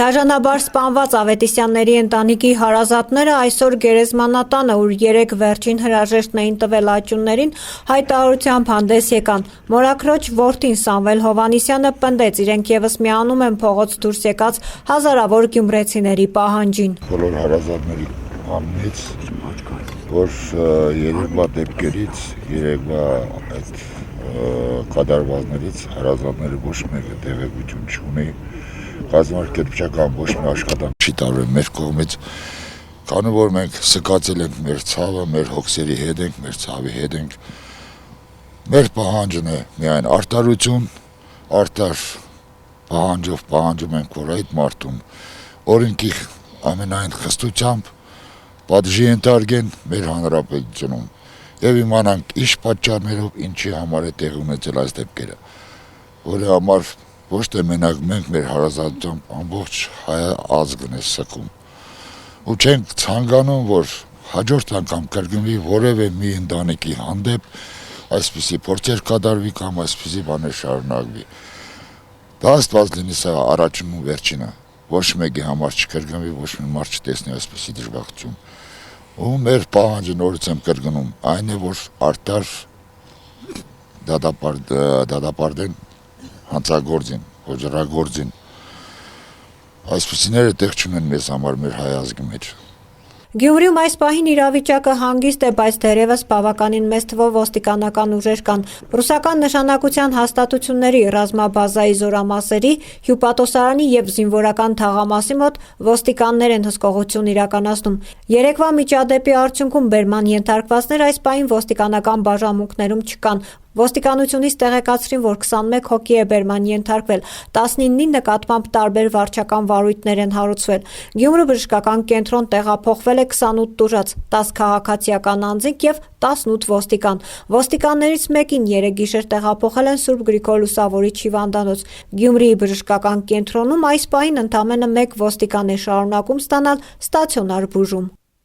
Դաժանաբար սպանված Ավետիսյանների ընտանիքի հարազատները այսօր գերեզմանատանը, ուր 3 վերջին հրաժեշտն էին տվել աջուններին, հայտարարությամբ հանդես եկան։ Մորաքրոջ որդին Սամվել Հովհաննիսյանը պնդեց, իրենք ևս միանում են փողոց դուրս եկած հազարավոր գյումրեցիների պահանջին։ Բոլոր հարազատների անունից, որ երեկվա դեպքերից, երեկվա այդ կատարվածներից հարազատները ոչ մեկը տեղեկություն չունի, կազմակերպչական ոչ մի աշխատանք չի տարվել մեր կողմից, քանի որ մենք սկացել ենք մեր ցավը, մեր հոգսերի հետ ենք, մեր ցավի հետ ենք։ Մեր պահանջն է միայն արտարություն, արտար պահանջով պահանջում ենք, որ այդ մարդուն օրենքի ամենայն խստությամբ պատժի ենթարկեն մեր հանրապետությունում եւ իմանանք ինչ պատճառներով ինչի համար է տեղի ունեցել այս դեպքերը, որի համար ոչ թե մենակ մենք մեր հարազատությամբ ամբողջ հայ ազգն է սգում ու չենք ցանկանում, որ հաջորդ անգամ կրկնվի որևէ մի ընտանիքի հանդեպ այսպիսի փորձեր կատարվի կամ այսպիսի բաներ շարունակվի։ Դա Աստված լինի սա առաջինն ու վերջինը, ոչ մեկի համար չկրկնվի, ոչ մի մարդ չտեսնի այսպիսի դժբախտություն։ Ու մեր պահանջը նորից եմ կրկնում, այն է, որ արտար դատապարտեն հանցագործին, ոճրագործին, այսպիսիները տեղ չունեն մեզ համար մեր հայ ազգի մեջ։ Գյումրիում այս պահին իրավիճակը հանգիստ է, բայց դեռևս բավականին մեծ թվով ոստիկանական ուժեր կան։ Ռուսական նշանակության հաստատությունների ռազմաբազայի զորամասերի, հյուպատոսարանի եւ զինվորական թաղամասի մոտ ոստիկաններ են հսկողություն իրականացնում։ Երեկվա միջադեպի արդյունքում բերման ենթարկվածներ այս պահին ոստիկանական բաժանմունքներում չկան։ Ոստիկանությունից տեղեկացրին, որ 21 հոգի է բերման ենթարկվել, 19-ի նկատմամբ տարբեր վարչական վարույթներ են հարուցվել։ Գյումրու բժշկական կենտրոն տեղափոխվել է 28 տուժած, 10 քաղաքացիական անձինք եւ 18 ոստիկան։ Ոստիկաններից մեկին 3 գիշեր տեղափոխել են Սուրբ Գրիգոր Լուսավորիչ հիվանդանոց։ Գյումրիի բժշկական կենտրոնում այս պահին ընդամենը 1 ոստիկան է շարունակում ստանալ ստացիոնար բուժում։